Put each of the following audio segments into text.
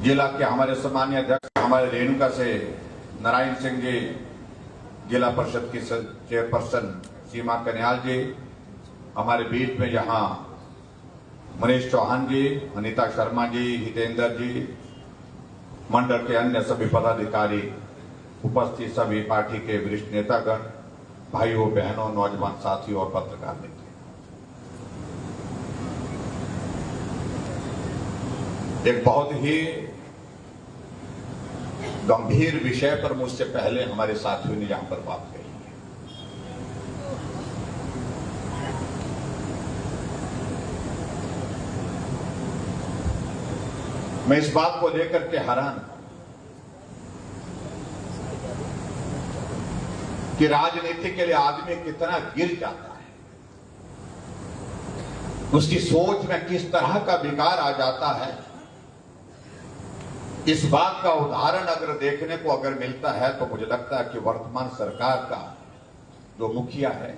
जिला के हमारे सम्मानीय अध्यक्ष हमारे रेणुका से नारायण सिंह जी, जिला परिषद की चेयरपर्सन सीमा कन्याल जी, हमारे बीच में यहाँ मनीष चौहान जी, अनीता शर्मा जी, हितेंद्र जी, मंडल के अन्य सभी पदाधिकारी, उपस्थित सभी पार्टी के वरिष्ठ नेतागण, भाइयों बहनों, नौजवान साथियों और पत्रकार मित्र, एक बहुत ही गंभीर विषय पर मुझसे पहले हमारे साथियों ने यहां पर बात कही है। मैं इस बात को लेकर के हैरान कि राजनीति के लिए आदमी कितना गिर जाता है, उसकी सोच में किस तरह का विकार आ जाता है। इस बात का उदाहरण अगर देखने को अगर मिलता है तो मुझे लगता है कि वर्तमान सरकार का जो मुखिया है,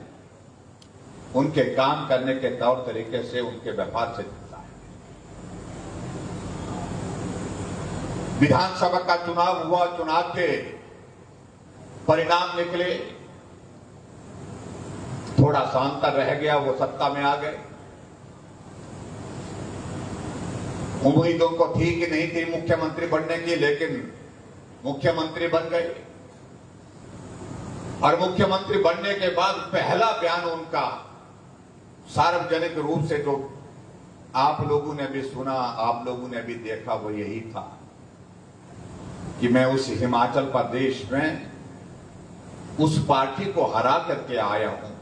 उनके काम करने के तौर तरीके से, उनके व्यवहार से दिखता है। विधानसभा का चुनाव हुआ, चुनाव के परिणाम निकले, थोड़ा सा अंतर रह गया, वो सत्ता में आ गए। उम्मीदों को थी कि नहीं थी मुख्यमंत्री बनने की, लेकिन मुख्यमंत्री बन गए। और मुख्यमंत्री बनने के बाद पहला बयान उनका सार्वजनिक रूप से जो आप लोगों ने भी सुना, आप लोगों ने भी देखा, वो यही था कि मैं उस हिमाचल प्रदेश में उस पार्टी को हरा करके आया हूं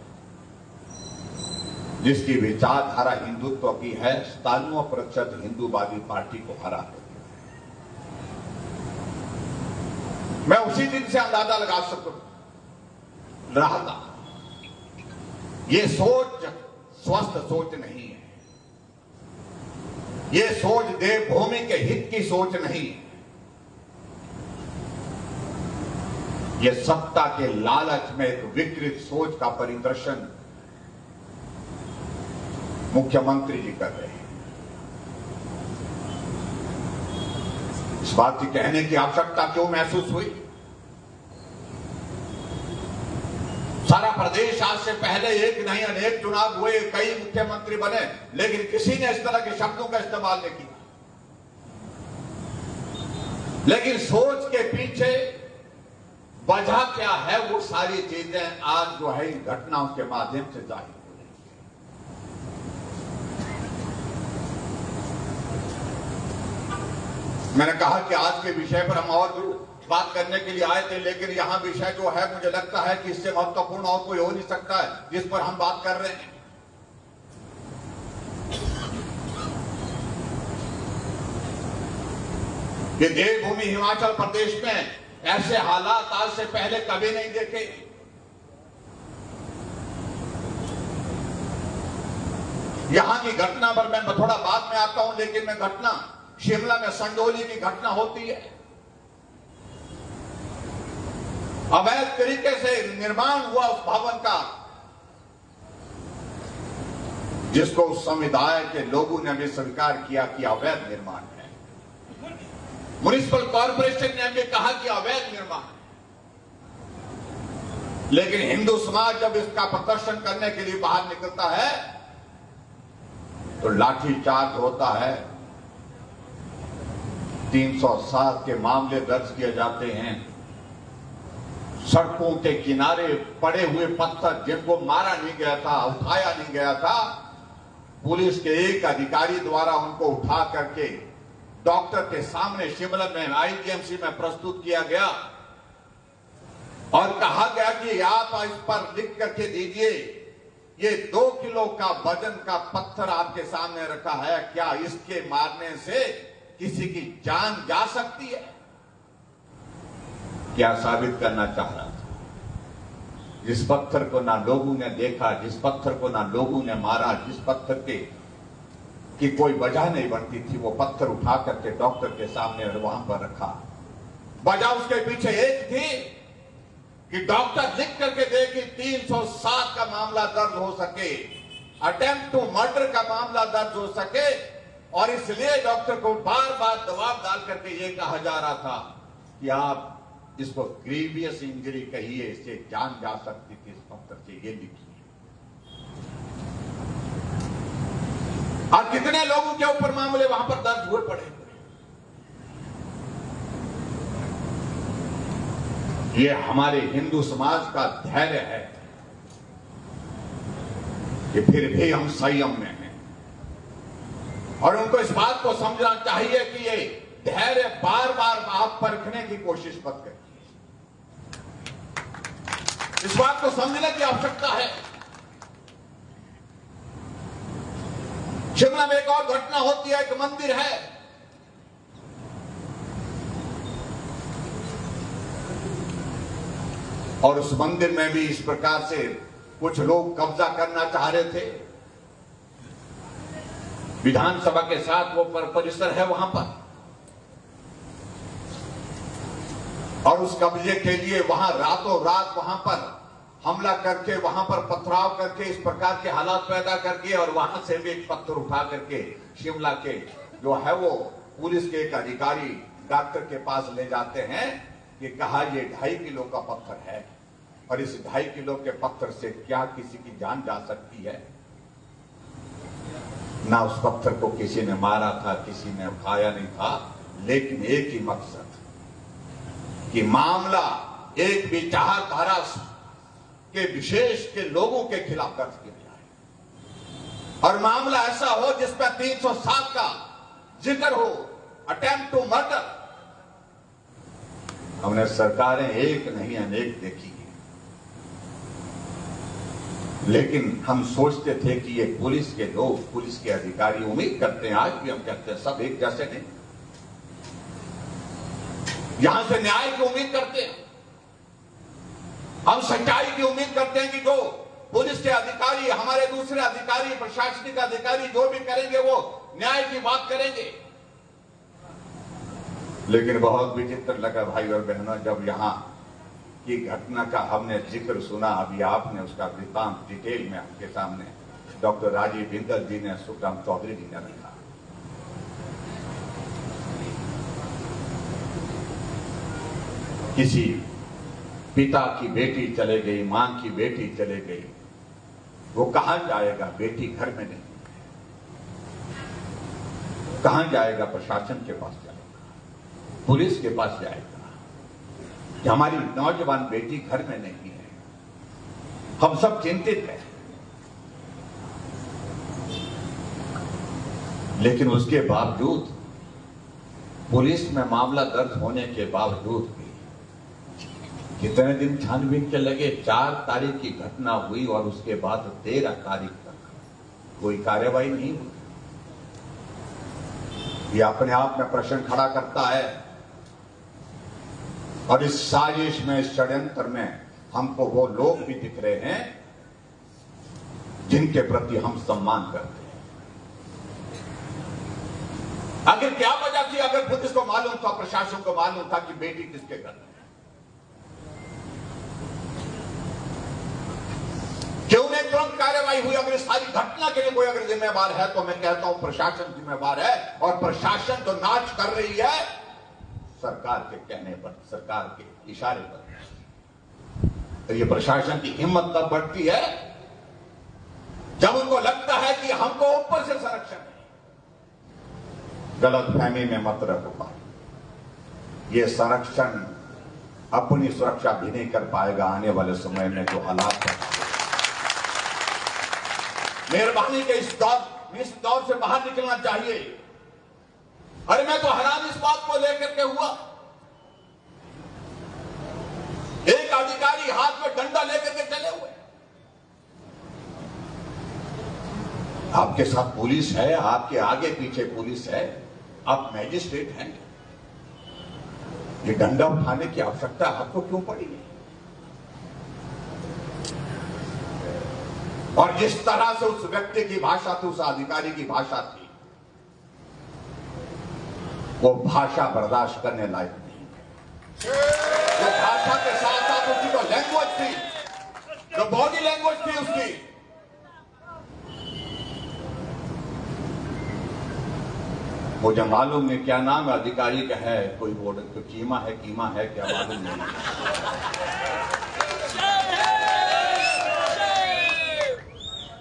जिसकी विचारधारा हिंदुत्व की है, 97% हिंदूवादी पार्टी को हरा कर। मैं उसी दिन से अंदाजा लगा रहा था, ये सोच स्वस्थ सोच नहीं है, ये सोच देवभूमि के हित की सोच नहीं है, ये सत्ता के लालच में एक विकृत सोच का परिदर्शन मुख्यमंत्री जी कर रहे हैं। इस बात की कहने की आवश्यकता क्यों महसूस हुई? सारा प्रदेश आज से पहले एक नहीं अनेक चुनाव हुए, कई मुख्यमंत्री बने, लेकिन किसी ने इस तरह के शब्दों का इस्तेमाल नहीं किया। लेकिन सोच के पीछे वजह क्या है, वो सारी चीजें आज जो है इन घटनाओं के माध्यम से जाहिर। मैंने कहा कि आज के विषय पर हम और बात करने के लिए आए थे, लेकिन यहां विषय जो है मुझे लगता है कि इससे महत्वपूर्ण और कोई हो नहीं सकता है जिस पर हम बात कर रहे हैं। ये देवभूमि हिमाचल प्रदेश में ऐसे हालात आज से पहले कभी नहीं देखे। यहां की घटना पर मैं थोड़ा बाद में आता हूं, लेकिन मैं घटना शिमला में संडोली की घटना होती है। अवैध तरीके से निर्माण हुआ उस भवन का, जिसको उस समुदाय के लोगों ने भी स्वीकार किया कि अवैध निर्माण है। म्युनिसिपल कॉर्पोरेशन ने भी कहा कि अवैध निर्माण है। लेकिन हिंदू समाज जब इसका प्रदर्शन करने के लिए बाहर निकलता है तो लाठीचार्ज होता है, 307 के मामले दर्ज किए जाते हैं। सड़कों के किनारे पड़े हुए पत्थर जिनको मारा नहीं गया था, उठाया नहीं गया था, पुलिस के एक अधिकारी द्वारा उनको उठा करके डॉक्टर के सामने शिमला में आईजीएमसी में प्रस्तुत किया गया और कहा गया कि आप इस पर लिख करके दीजिए, ये 2 किलो का वजन का पत्थर आपके सामने रखा है, क्या इसके मारने से किसी की जान जा सकती है? क्या साबित करना चाह रहा था? जिस पत्थर को ना लोगों ने देखा, जिस पत्थर को ना लोगों ने मारा, जिस पत्थर की कोई वजह नहीं बनती थी, वो पत्थर उठा करके डॉक्टर के सामने वहां पर रखा। वजह उसके पीछे एक थी कि डॉक्टर लिख करके दे कि 307 का मामला दर्ज हो सके, अटेम्प्ट टू मर्डर का मामला दर्ज हो सके, और इसलिए डॉक्टर को बार बार दबाव डाल करके ये कहा जा रहा था कि आप इसको ग्रीवियस इंजरी कहिए, इससे जान जा सकती थी, इस पत्थर से ये लिखिए। और कितने लोगों के ऊपर मामले वहां पर दर्ज हुए पड़े। ये हमारे हिंदू समाज का धैर्य है कि फिर भी हम संयम में हैं, और उनको इस बात को समझना चाहिए कि ये धैर्य बार बार आप परखने की कोशिश मत करिए। इस बात को समझने की आवश्यकता है। शिमला में एक और घटना होती है, एक मंदिर है, और उस मंदिर में भी इस प्रकार से कुछ लोग कब्जा करना चाह रहे थे। विधानसभा के साथ वो परिसर है वहां पर, और उस कब्जे के लिए वहां रातों रात वहां पर हमला करके, वहां पर पथराव करके, इस प्रकार के हालात पैदा करके, और वहां से भी एक पत्थर उठा करके शिमला के जो है वो पुलिस के एक अधिकारी डॉक्टर के पास ले जाते हैं कि कहा ये 2.5 किलो का पत्थर है, और इस 2.5 किलो के पत्थर से क्या किसी की जान जा सकती है। ना उस पत्थर को किसी ने मारा था, किसी ने उठाया नहीं था, लेकिन एक ही मकसद कि मामला एक विचारधारा के विशेष के लोगों के खिलाफ दर्ज किया जाए, और मामला ऐसा हो जिसमें 307 का जिक्र हो, अटेम्प्ट टू मर्डर। हमने सरकारें एक नहीं अनेक देखी है, लेकिन हम सोचते थे कि ये पुलिस के लोग, पुलिस के अधिकारी उम्मीद करते हैं, आज भी हम कहते हैं सब एक जैसे नहीं, यहां से न्याय की उम्मीद करते हैं, हम सच्चाई की उम्मीद करते हैं कि जो पुलिस के अधिकारी, हमारे दूसरे अधिकारी, प्रशासनिक अधिकारी जो भी करेंगे वो न्याय की बात करेंगे। लेकिन बहुत विचित्र लगा भाई और बहनों, जब यहां की घटना का हमने जिक्र सुना, अभी आपने उसका वृत्तांत डिटेल में आपके सामने डॉक्टर राजीव बिंदल जी ने, सुखराम चौधरी जी ने लिखा। किसी पिता की बेटी चले गई, मां की बेटी चले गई, वो कहां जाएगा? बेटी घर में नहीं, कहां जाएगा? प्रशासन के पास जाएगा, पुलिस के पास जाएगा कि हमारी नौजवान बेटी घर में नहीं है। हम सब चिंतित हैं, लेकिन उसके बावजूद, पुलिस में मामला दर्ज होने के बावजूद भी कितने दिन छानबीन के लगे। 4 तारीख की घटना हुई और उसके बाद 13 तारीख तक कोई कार्रवाई नहीं हुई। ये अपने आप में प्रश्न खड़ा करता है, और इस साजिश में, इस षड्यंत्र में हमको वो लोग भी दिख रहे हैं जिनके प्रति हम सम्मान करते हैं। आखिर क्या वजह थी? अगर पुलिस को मालूम था, प्रशासन को मालूम था कि बेटी किसके घर में, क्यों नहीं तुरंत कार्रवाई हुई? अगर इस सारी घटना के लिए कोई अगर जिम्मेवार है तो मैं कहता हूं प्रशासन जिम्मेवार है, और प्रशासन तो नाच कर रही है सरकार के कहने पर, सरकार के इशारे पर। तो ये प्रशासन की हिम्मत तब बढ़ती है जब उनको लगता है कि हमको ऊपर से संरक्षण है। गलत फहमी में मत रखो, ये संरक्षण अपनी सुरक्षा भी नहीं कर पाएगा आने वाले समय में जो हालात है। मेहरबानी के इस दौर से बाहर निकलना चाहिए। अरे मैं तो हैरान इस बात को लेकर के हुआ, एक अधिकारी हाथ में डंडा लेकर के चले हुए। आपके साथ पुलिस है, आपके आगे पीछे पुलिस है, आप मैजिस्ट्रेट हैं, ये डंडा उठाने की आवश्यकता आपको क्यों पड़ी है? और जिस तरह से उस व्यक्ति की भाषा थी, उस अधिकारी की भाषा थी, वो भाषा बर्दाश्त करने लायक नहीं। वो भाषा के साथ साथ उसकी जो लैंग्वेज थी, जो बॉडी लैंग्वेज थी उसकी, मुझे मालूम नहीं क्या नाम अधिकारी का है, कोई बोर्ड तो कीमा है क्या मालूम नहीं।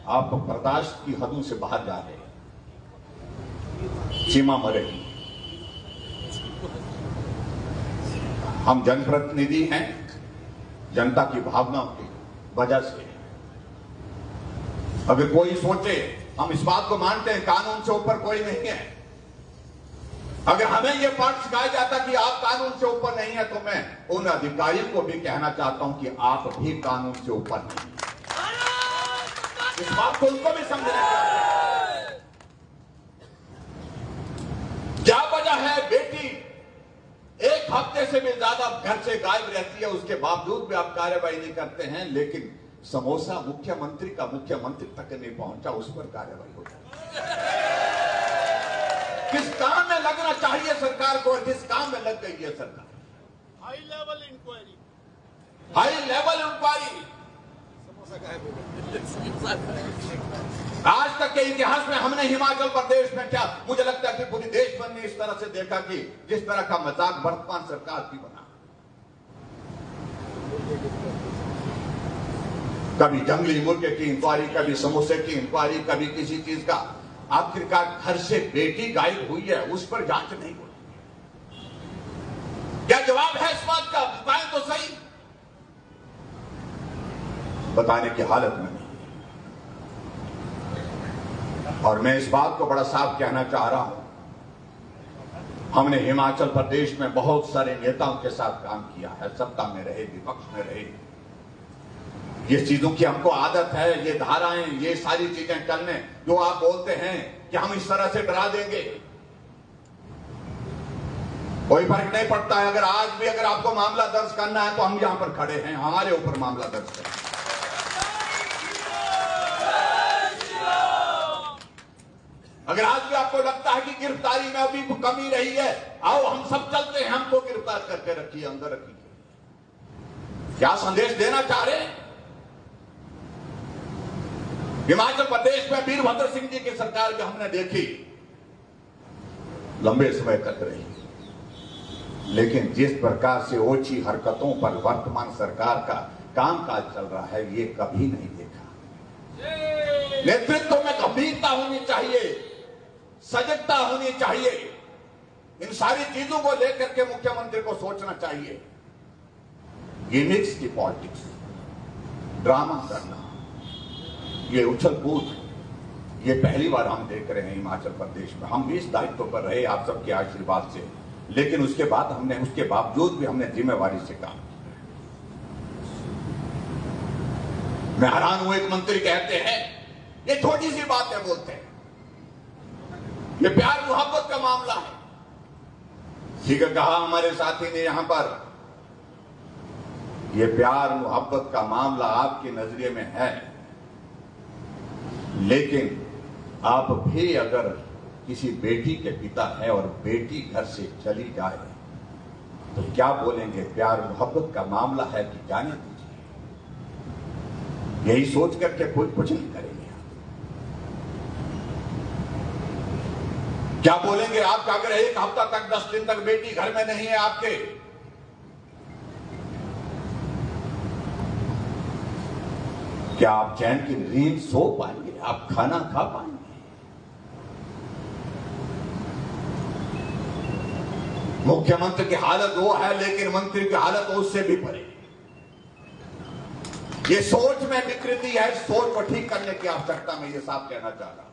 आप बर्दाश्त की हदों से बाहर जा रहे हैं, सीमा मरेगी। हम जनप्रतिनिधि हैं, जनता की भावनाओं की वजह से अगर कोई सोचे, हम इस बात को मानते हैं कानून से ऊपर कोई नहीं है। अगर हमें यह पाठ सिखाया जाता कि आप कानून से ऊपर नहीं है, तो मैं उन अधिकारियों को भी कहना चाहता हूं कि आप भी कानून से ऊपर नहीं। इस बात को उनको भी समझना चाहिए। क्या वजह है बेटी एक हफ्ते से भी ज्यादा घर से गायब रहती है, उसके बावजूद भी आप कार्रवाई नहीं करते हैं, लेकिन समोसा मुख्यमंत्री का मुख्यमंत्री तक नहीं पहुंचा, उस पर कार्रवाई हो जाती है। किस काम में लगना चाहिए सरकार को, किस काम में लग गई है सरकार? High level inquiry. आज तक के इतिहास में हमने हिमाचल प्रदेश में क्या, मुझे लगता है कि पूरी देश भर ने इस तरह से देखा कि जिस तरह का मजाक वर्तमान सरकार की बना। कभी जंगली मुर्गे की इंक्वायरी, कभी समोसे की इंक्वायरी, कभी किसी चीज का। आखिरकार घर से बेटी गायब हुई है, उस पर जांच नहीं हुई। क्या जवाब है इस बात का? बताएं तो सही। बताने की हालत में नहीं। और मैं इस बात को बड़ा साफ कहना चाह रहा हूं, हमने हिमाचल प्रदेश में बहुत सारे नेताओं के साथ काम किया है, सत्ता में रहे, विपक्ष में रहे। ये चीजों की हमको आदत है, ये धाराएं, ये सारी चीजें करने। जो आप बोलते हैं कि हम इस तरह से डरा देंगे, कोई फर्क नहीं पड़ता है। अगर आज भी अगर आपको मामला दर्ज करना है तो हम यहां पर खड़े हैं, हमारे ऊपर मामला दर्ज करें। अगर आज भी आपको लगता है कि गिरफ्तारी में अभी कमी रही है, आओ हम सब चलते हैं, हमको गिरफ्तार करके रखिए, अंदर रखिए। क्या संदेश देना चाह रहे हैं? हिमाचल प्रदेश में वीरभद्र सिंह जी की सरकार जो हमने देखी, लंबे समय तक रही, लेकिन जिस प्रकार से ओछी हरकतों पर वर्तमान सरकार का कामकाज चल रहा है, ये कभी नहीं देखा। नेतृत्व में गंभीरता होनी चाहिए, सजगता होनी चाहिए। इन सारी चीजों को लेकर के मुख्यमंत्री को सोचना चाहिए। गिमिक्स की पॉलिटिक्स, ड्रामा करना, ये उछल कूद, ये पहली बार हम देख रहे हैं हिमाचल प्रदेश में। हम भी इस दायित्व पर रहे आप सबके आशीर्वाद से, लेकिन उसके बावजूद भी हमने जिम्मेवारी से काम किया। मैं हैरान हूं, एक मंत्री कहते हैं ये छोटी सी बात है, बोलते हैं ये प्यार मोहब्बत का मामला है। ठीक है, कहा हमारे साथी ने यहां पर, ये प्यार मोहब्बत का मामला आपके नजरिए में है, लेकिन आप भी अगर किसी बेटी के पिता हैं और बेटी घर से चली जाए तो क्या बोलेंगे? प्यार मोहब्बत का मामला है कि जाने दीजिए। यही सोच करके कोई कुछ नहीं करेंगे। क्या बोलेंगे आपका अगर एक हफ्ता तक 10 दिन तक बेटी घर में नहीं है आपके? क्या आप चैन की नींद सो पाएंगे? आप खाना खा पाएंगे? मुख्यमंत्री की हालत वो है, लेकिन मंत्री की हालत उससे भी परे। ये सोच में विकृति है, सोच को ठीक करने की आवश्यकता में ये साफ कहना चाह रहा हूं।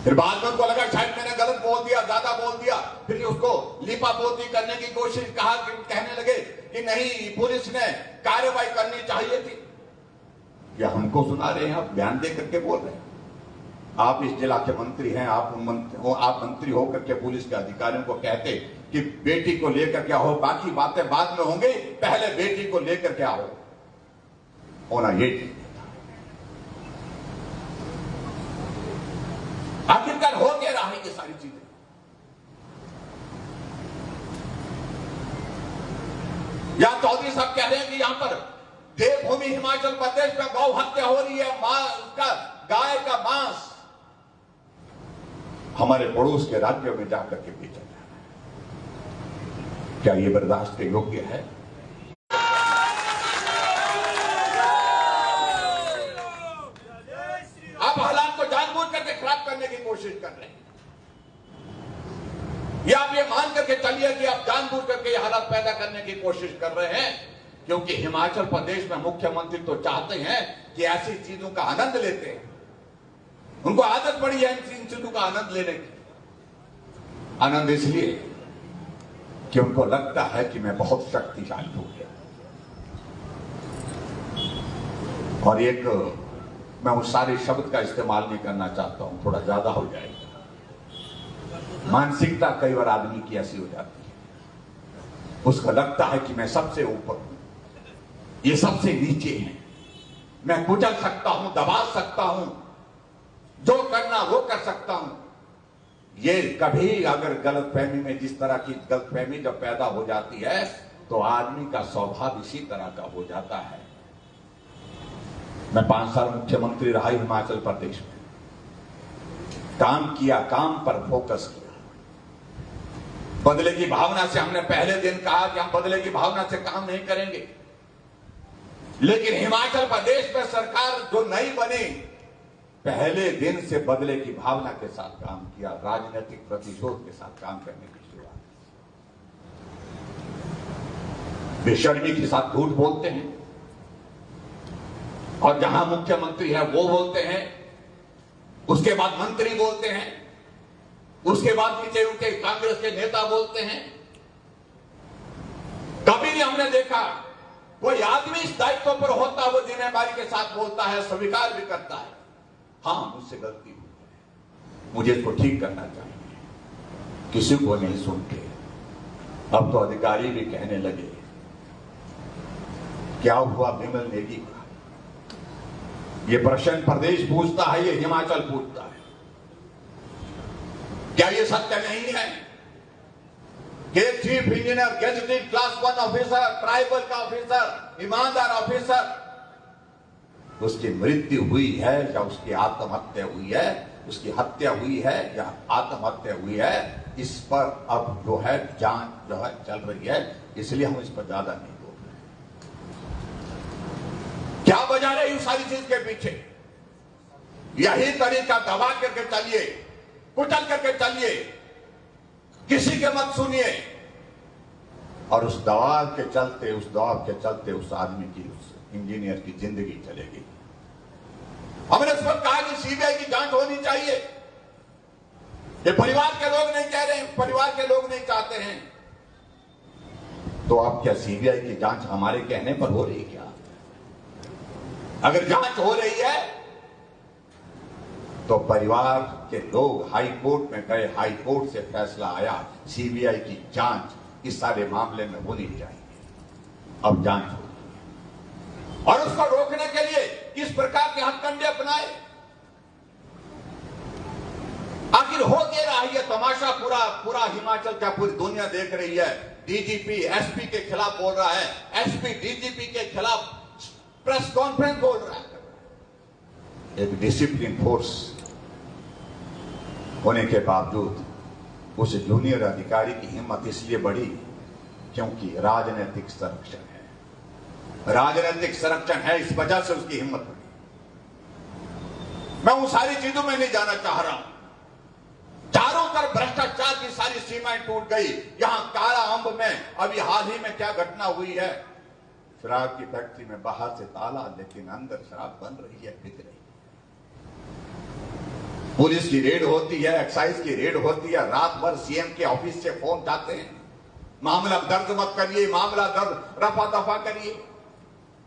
फिर बाद में उनको लगा शायद मैंने गलत बोल दिया, ज्यादा बोल दिया, फिर उसको लिपापोती करने की कोशिश, कहने लगे कि नहीं पुलिस ने कार्रवाई करनी चाहिए थी। या हमको सुना रहे हैं, आप बयान दे करके बोल रहे हैं। आप इस जिला के मंत्री हैं, आप मंत्री होकर के पुलिस के अधिकारियों को कहते कि बेटी को लेकर क्या हो, बाकी बातें बाद में होंगी, पहले बेटी को लेकर क्या हो, होना ये ठीक था। आखिरकार हो क्या रहा है ये सारी चीजें? या चौधरी साहब कह रहे हैं कि यहां पर देवभूमि हिमाचल प्रदेश में गौ हत्या हो रही है, उसका गाय का मांस हमारे पड़ोस के राज्यों में जाकर के बेचा जा रहा है। क्या ये बर्दाश्त के योग्य है? आप हालात को जानबूझ करके खराब करने की कोशिश कर रहे हैं, या आप ये मान करके चलिए कि आप जानबूझ करके ये हालात पैदा करने की कोशिश कर रहे हैं, क्योंकि हिमाचल प्रदेश में मुख्यमंत्री तो चाहते हैं कि ऐसी चीजों का आनंद लेते हैं। उनको आदत पड़ी है इन चीजों का आनंद लेने की। आनंद इसलिए कि उनको लगता है कि मैं बहुत शक्तिशाली हूं। और एक मैं उस सारे शब्द का इस्तेमाल नहीं करना चाहता हूं, थोड़ा ज्यादा हो जाएगा। मानसिकता कई बार आदमी की ऐसी हो जाती है, उसको लगता है कि मैं सबसे ऊपर हूं, ये सबसे नीचे है, मैं कुचल सकता हूं, दबा सकता हूं, जो करना वो कर सकता हूं। ये कभी अगर गलतफहमी में, जिस तरह की गलतफहमी जब पैदा हो जाती है तो आदमी का स्वभाव इसी तरह का हो जाता है। मैं 5 साल मुख्यमंत्री रहा हिमाचल प्रदेश में, काम किया, काम पर फोकस किया। बदले की भावना से हमने पहले दिन कहा कि हम बदले की भावना से काम नहीं करेंगे, लेकिन हिमाचल प्रदेश में सरकार जो नई बनी, पहले दिन से बदले की भावना के साथ काम किया, राजनीतिक प्रतिशोध के साथ काम करने की शुरुआत। बेशर्मी के साथ झूठ बोलते हैं, और जहां मुख्यमंत्री है वो बोलते हैं, उसके बाद मंत्री बोलते हैं, उसके बाद नीचे उनके कांग्रेस के नेता बोलते हैं। कभी नहीं हमने देखा कोई आदमी इस दायित्व पर होता वो जिम्मेदारी के साथ बोलता है, स्वीकार भी करता है, हां मुझसे गलती हुई है, मुझे इसको ठीक करना चाहिए। किसी को नहीं सुनते। अब तो अधिकारी भी कहने लगे, क्या हुआ विमल नेगी का? ये प्रश्न प्रदेश पूछता है, ये हिमाचल पूछता है। क्या ये सत्य नहीं है कि chief engineer, gazetted class 1 officer, tribal का ऑफिसर, ईमानदार ऑफिसर, उसकी मृत्यु हुई है या उसकी आत्महत्या हुई है, उसकी हत्या हुई है या आत्महत्या हुई है, इस पर अब जो है जांच जो है चल रही है, इसलिए हम इस पर ज्यादा नहीं बोल रहे। क्या वजह रही उस सारी चीज के पीछे? यही तरीका दबा करके चलिए, कुचल करके चलिए, किसी के मत सुनिए, और उस दबाव के चलते उस आदमी की, उस इंजीनियर की जिंदगी चलेगी। हमने इस वक्त कहा कि सीबीआई की जांच होनी चाहिए। ये परिवार के लोग नहीं कह रहे हैं, परिवार के लोग नहीं चाहते हैं, तो अब क्या सीबीआई की जांच हमारे कहने पर हो रही है क्या? अगर जांच हो रही है तो परिवार के लोग हाई कोर्ट में गए, हाई कोर्ट से फैसला आया, सीबीआई की जांच इस सारे मामले में होनी चाहिए। अब जांच हो, और उसको रोकने के लिए किस प्रकार के हथकंडे अपनाए? आखिर हो क्या रहा है? ये तमाशा पूरा हिमाचल क्या पूरी दुनिया देख रही है। डीजीपी एसपी के खिलाफ बोल रहा है, एसपी डीजीपी के खिलाफ प्रेस कॉन्फ्रेंस बोल रहा है। एक डिसिप्लिन फोर्स होने के बावजूद उस जूनियर अधिकारी की हिम्मत इसलिए बढ़ी क्योंकि राजनीतिक संरक्षण है। राजनीतिक संरक्षण है, इस वजह से उसकी हिम्मत बढ़ी। मैं उन सारी चीजों में नहीं जाना चाह रहा हूं। चारों तरफ भ्रष्टाचार की सारी सीमाएं टूट गई। यहां काला अंब में अभी हाल ही में क्या घटना हुई है? शराब की फैक्ट्री में बाहर से ताला, लेकिन अंदर शराब बन रही है, बिक रही है। पुलिस की रेड होती है, एक्साइज की रेड होती है, रात भर सीएम के ऑफिस से फोन जाते हैं, मामला दर्ज मत करिए, मामला दर्ज रफा दफा करिए।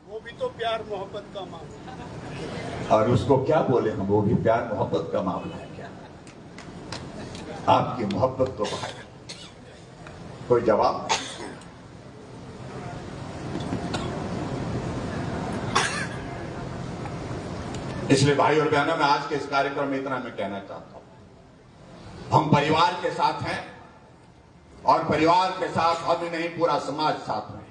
वो भी तो प्यार मोहब्बत का मामला है। और उसको क्या बोले हम, वो भी प्यार मोहब्बत का मामला है क्या? आपकी मोहब्बत तो भाई कोई जवाब नहीं। इसलिए भाई और बहनों, मैं आज के इस कार्यक्रम में इतना मैं कहना चाहता हूं, हम परिवार के साथ हैं, और परिवार के साथ हम ही नहीं, पूरा समाज साथ में है।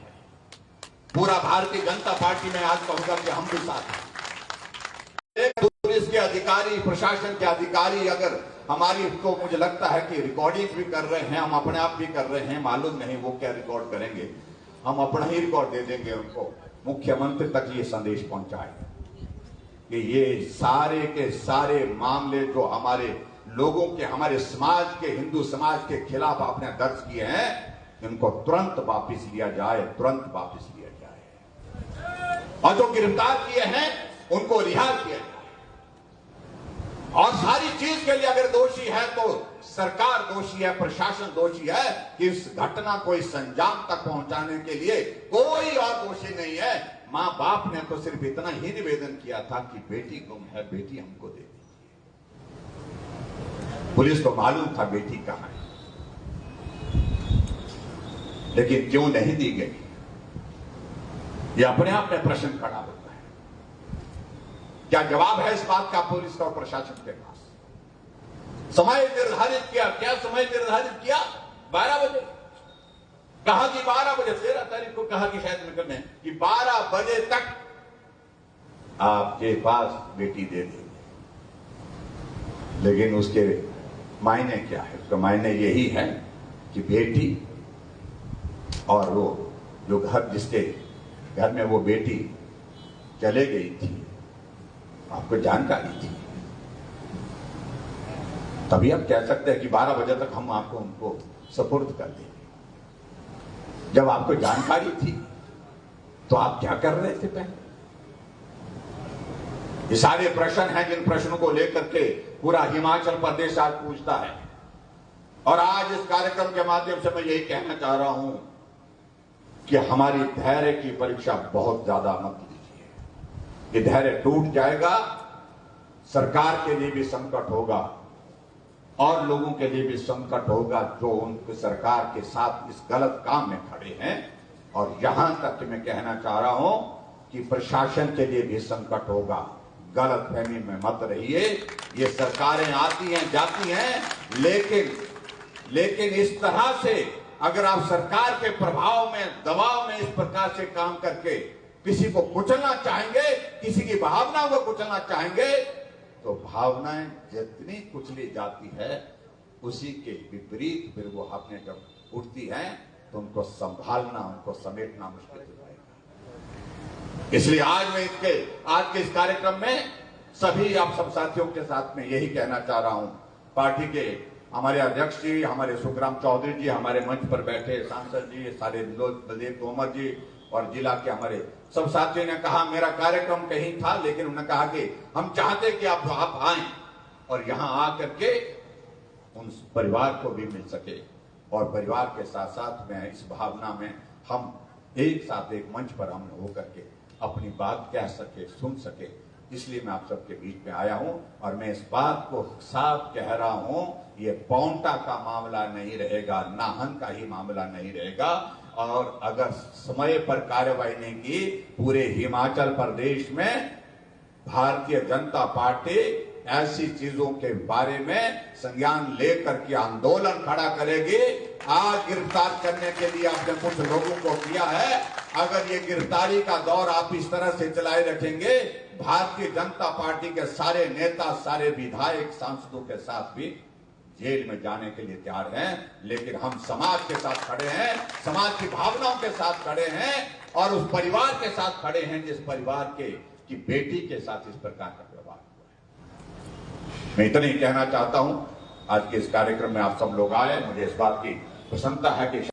पूरा भारतीय जनता पार्टी में आज कहूंगा कि हम भी साथ हैं। पुलिस के अधिकारी, प्रशासन के अधिकारी अगर हमारी तो मुझे लगता है कि रिकॉर्डिंग भी कर रहे हैं, हम अपने आप भी कर रहे हैं, मालूम नहीं वो क्या रिकॉर्ड करेंगे, हम अपना ही रिकॉर्ड दे देंगे उनको। मुख्यमंत्री तक ये संदेश पहुंचाए कि ये सारे के सारे मामले जो हमारे लोगों के, हमारे समाज के, हिंदू समाज के खिलाफ आपने दर्ज किए हैं, इनको तुरंत वापस लिया जाए, तुरंत वापस लिया जाए। और जो गिरफ्तार किए हैं उनको रिहा किया जाए। और सारी चीज के लिए अगर दोषी है तो सरकार दोषी है, प्रशासन दोषी है कि इस घटना को इस अंजाम तक पहुंचाने के लिए कोई और दोषी नहीं है। मां बाप ने तो सिर्फ इतना ही निवेदन किया था कि बेटी गुम है, बेटी हमको दे दीजिए। पुलिस को मालूम था बेटी कहां है, लेकिन क्यों नहीं दी गई, ये अपने आप में प्रश्न खड़ा होता है। क्या जवाब है इस बात का पुलिस का और प्रशासन के पास? समय निर्धारित किया, क्या समय निर्धारित किया? 12 बजे कहा कि 12 बजे, 13 तारीख को कहा कि शायद निकलने कि 12 बजे तक आपके पास बेटी दे देंगे। लेकिन उसके मायने क्या है? उसका मायने यही है कि बेटी और वो जो घर, जिसके घर में वो बेटी चले गई थी, आपको जानकारी थी, तभी आप कह सकते हैं कि 12 बजे तक हम आपको उनको सुपुर्द कर देंगे। जब आपको जानकारी थी तो आप क्या कर रहे थे पहले? ये सारे प्रश्न हैं जिन प्रश्नों को लेकर के पूरा हिमाचल प्रदेश आज पूछता है। और आज इस कार्यक्रम के माध्यम से मैं यही कहना चाह रहा हूं कि हमारी धैर्य की परीक्षा बहुत ज्यादा मत लीजिए। ये धैर्य टूट जाएगा, सरकार के लिए भी संकट होगा और लोगों के लिए भी संकट होगा जो उनकी सरकार के साथ इस गलत काम में खड़े हैं। और यहां तक कि मैं कहना चाह रहा हूं कि प्रशासन के लिए भी संकट होगा। गलतफहमी में मत रहिए। ये सरकारें आती हैं, जाती हैं, लेकिन इस तरह से अगर आप सरकार के प्रभाव में, दबाव में इस प्रकार से काम करके किसी को कुचलना चाहेंगे, किसी की भावनाओं को कुचलना चाहेंगे, तो भावनाएं जितनी कुचली जाती है उसी के विपरीत फिर वो अपने जब उठती हैं तो उनको संभालना, उनको समेटना मुश्किल हो जाएगा। इसलिए आज के इस कार्यक्रम में सभी आप सब साथियों के साथ में यही कहना चाह रहा हूं। पार्टी के हमारे अध्यक्ष जी, हमारे सुखराम चौधरी जी, हमारे मंच पर बैठे सांसद जी, सारे बलदेव तोमर जी और जिला के हमारे सब साथियों ने कहा मेरा कार्यक्रम कहीं था, लेकिन उन्होंने कहा कि हम चाहते कि आप आए और यहां आकर के उन परिवार को भी मिल सके और परिवार के साथ साथ में इस भावना में हम एक साथ एक मंच पर हम होकर के अपनी बात कह सके, सुन सके। इसलिए मैं आप सबके बीच में आया हूं और मैं इस बात को साफ कह रहा हूं, ये पौंटा का मामला नहीं रहेगा, नाहन का ही मामला नहीं रहेगा। और अगर समय पर कार्रवाई नहीं की, पूरे हिमाचल प्रदेश में भारतीय जनता पार्टी ऐसी चीजों के बारे में संज्ञान लेकर के आंदोलन खड़ा करेगी। आज गिरफ्तार करने के लिए आपने कुछ लोगों को किया है, अगर ये गिरफ्तारी का दौर आप इस तरह से चलाए रखेंगे, भारतीय जनता पार्टी के सारे नेता, सारे विधायक, सांसदों के साथ भी जेल में जाने के लिए तैयार हैं। लेकिन हम समाज के साथ खड़े हैं, समाज की भावनाओं के साथ खड़े हैं और उस परिवार के साथ खड़े हैं जिस परिवार की बेटी के साथ इस प्रकार का व्यवहार हुआ है। मैं इतना ही कहना चाहता हूं। आज के इस कार्यक्रम में आप सब लोग आए, मुझे इस बात की प्रसन्नता है कि